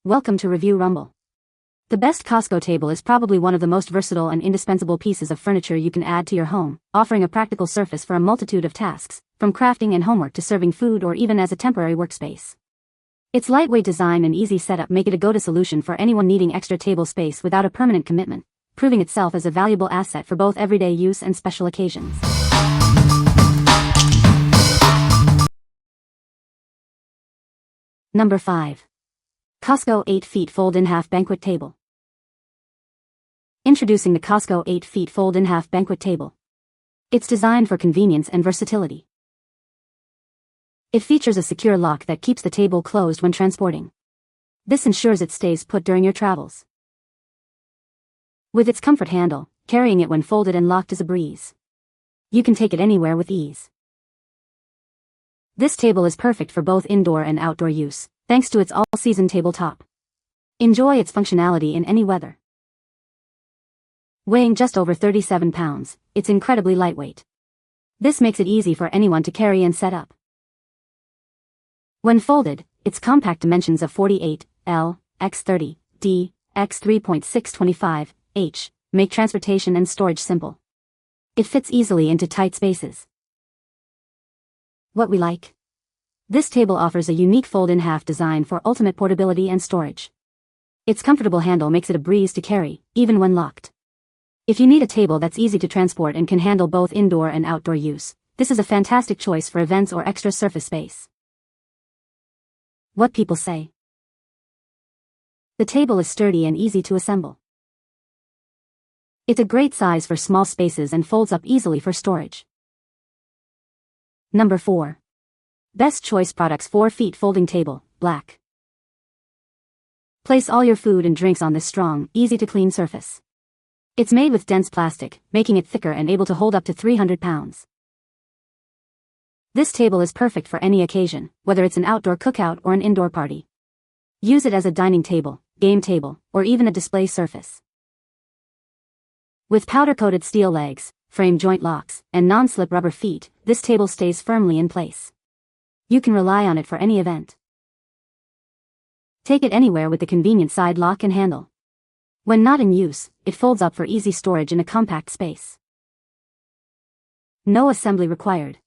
Welcome to Review Rumble. The best Cosco table is probably one of the most versatile and indispensable pieces of furniture you can add to your home, offering a practical surface for a multitude of tasks, from crafting and homework to serving food or even as a temporary workspace. Its lightweight design and easy setup make it a go-to solution for anyone needing extra table space without a permanent commitment, proving itself as a valuable asset for both everyday use and special occasions. Number 5. Cosco 8 feet fold-in-half banquet table. Introducing the Cosco 8 feet fold-in-half banquet table. It's designed for convenience and versatility. It features a secure lock that keeps the table closed when transporting. This ensures it stays put during your travels. With its comfort handle, carrying it when folded and locked is a breeze. You can take it anywhere with ease. This table is perfect for both indoor and outdoor use, thanks to its all-season tabletop. Enjoy its functionality in any weather. Weighing just over 37 pounds, it's incredibly lightweight. This makes it easy for anyone to carry and set up. When folded, its compact dimensions of 48 L x 30 D x 3.625 H make transportation and storage simple. It fits easily into tight spaces. What we like? This table offers a unique fold-in-half design for ultimate portability and storage. Its comfortable handle makes it a breeze to carry, even when locked. If you need a table that's easy to transport and can handle both indoor and outdoor use, this is a fantastic choice for events or extra surface space. What people say. The table is sturdy and easy to assemble. It's a great size for small spaces and folds up easily for storage. Number 4. Best Choice Products 4 feet folding table, black. Place all your food and drinks on this strong, easy-to-clean surface. It's made with dense plastic, making it thicker and able to hold up to 300 pounds. This table is perfect for any occasion, whether it's an outdoor cookout or an indoor party. Use it as a dining table, game table, or even a display surface. With powder-coated steel legs, frame joint locks, and non-slip rubber feet, this table stays firmly in place. You can rely on it for any event. Take it anywhere with the convenient side lock and handle. When not in use, it folds up for easy storage in a compact space. No assembly required.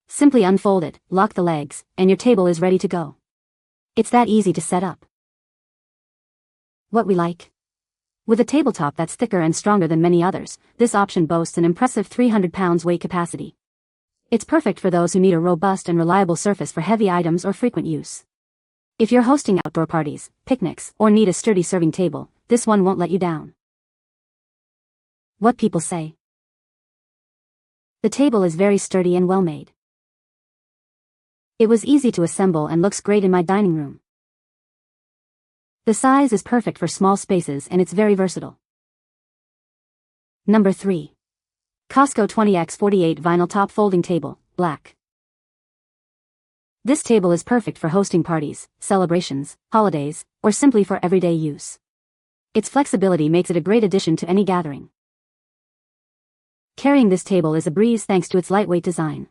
Simply unfold it, lock the legs, and your table is ready to go. It's that easy to set up. What we like? With a tabletop that's thicker and stronger than many others, this option boasts an impressive 300 pounds weight capacity. It's perfect for those who need a robust and reliable surface for heavy items or frequent use. If you're hosting outdoor parties, picnics, or need a sturdy serving table, this one won't let you down. What people say. The table is very sturdy and well made. It was easy to assemble and looks great in my dining room. The size is perfect for small spaces and it's very versatile. Number 3. Cosco 20x48 Vinyl Top Folding Table, black. This table is perfect for hosting parties, celebrations, holidays, or simply for everyday use. Its flexibility makes it a great addition to any gathering. Carrying this table is a breeze thanks to its lightweight design.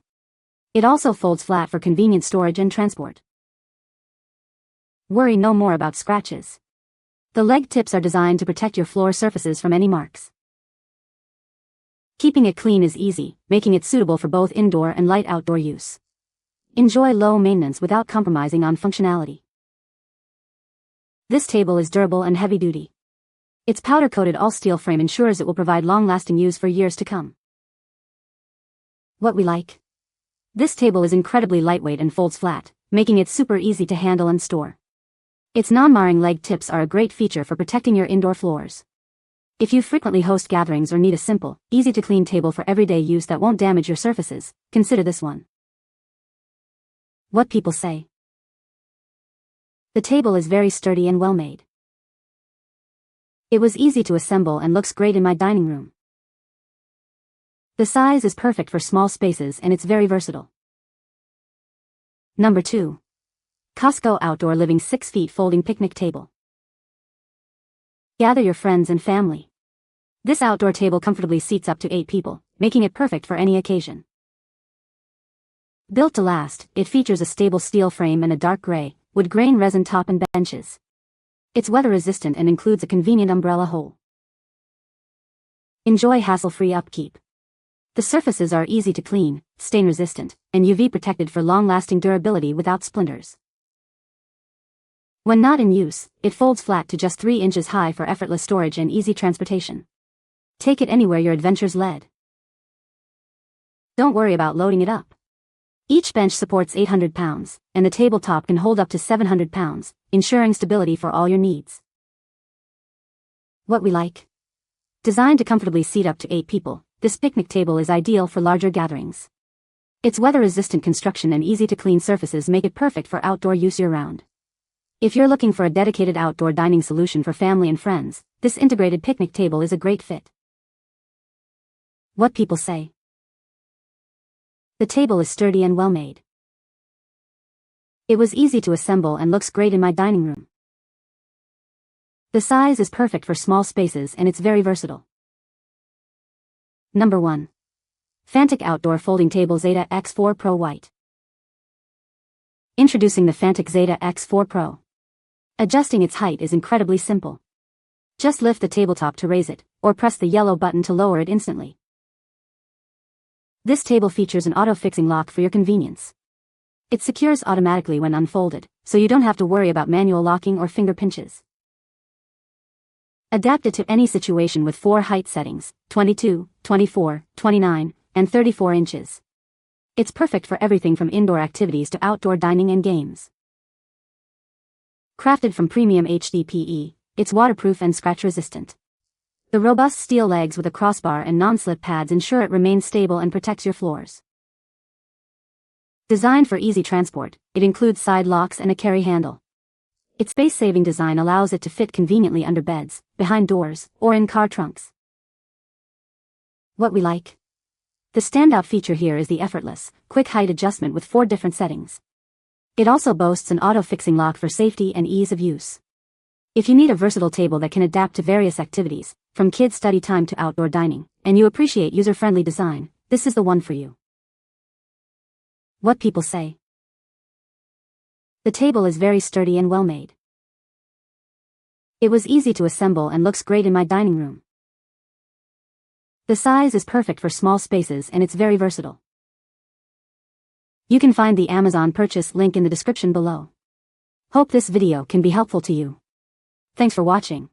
It also folds flat for convenient storage and transport. Worry no more about scratches. The leg tips are designed to protect your floor surfaces from any marks. Keeping it clean is easy, making it suitable for both indoor and light outdoor use. Enjoy low maintenance without compromising on functionality. This table is durable and heavy-duty. Its powder-coated all-steel frame ensures it will provide long-lasting use for years to come. What we like? This table is incredibly lightweight and folds flat, making it super easy to handle and store. Its non-marring leg tips are a great feature for protecting your indoor floors. If you frequently host gatherings or need a simple, easy-to-clean table for everyday use that won't damage your surfaces, consider this one. What people say. The table is very sturdy and well made. It was easy to assemble and looks great in my dining room. The size is perfect for small spaces and it's very versatile. Number 2. Cosco Outdoor Living 6 feet Folding Picnic Table. Gather your friends and family. This outdoor table comfortably seats up to 8 people, making it perfect for any occasion. Built to last, it features a stable steel frame and a dark gray, wood grain resin top and benches. It's weather-resistant and includes a convenient umbrella hole. Enjoy hassle-free upkeep. The surfaces are easy to clean, stain-resistant, and UV-protected for long-lasting durability without splinters. When not in use, it folds flat to just 3 inches high for effortless storage and easy transportation. Take it anywhere your adventures led. Don't worry about loading it up. Each bench supports 800 pounds, and the tabletop can hold up to 700 pounds, ensuring stability for all your needs. What we like? Designed to comfortably seat up to 8 people, this picnic table is ideal for larger gatherings. Its weather-resistant construction and easy-to-clean surfaces make it perfect for outdoor use year-round. If you're looking for a dedicated outdoor dining solution for family and friends, this integrated picnic table is a great fit. What people say. The table is sturdy and well-made. It was easy to assemble and looks great in my dining room. The size is perfect for small spaces and it's very versatile. Number 1. Fanttik Outdoor Folding Table Zeta X4 Pro White. Introducing the Fanttik Zeta X4 Pro. Adjusting its height is incredibly simple. Just lift the tabletop to raise it, or press the yellow button to lower it instantly. This table features an auto-fixing lock for your convenience. It secures automatically when unfolded, so you don't have to worry about manual locking or finger pinches. Adapted to any situation with 4 height settings, 22, 24, 29, and 34 inches. It's perfect for everything from indoor activities to outdoor dining and games. Crafted from premium HDPE, it's waterproof and scratch-resistant. The robust steel legs with a crossbar and non-slip pads ensure it remains stable and protects your floors. Designed for easy transport, it includes side locks and a carry handle. Its space-saving design allows it to fit conveniently under beds, behind doors, or in car trunks. What we like? The standout feature here is the effortless, quick height adjustment with 4 different settings. It also boasts an auto-fixing lock for safety and ease of use. If you need a versatile table that can adapt to various activities, from kids' study time to outdoor dining, and you appreciate user-friendly design, this is the one for you. What people say. The table is very sturdy and well-made. It was easy to assemble and looks great in my dining room. The size is perfect for small spaces and it's very versatile. You can find the Amazon purchase link in the description below. Hope this video can be helpful to you. Thanks for watching.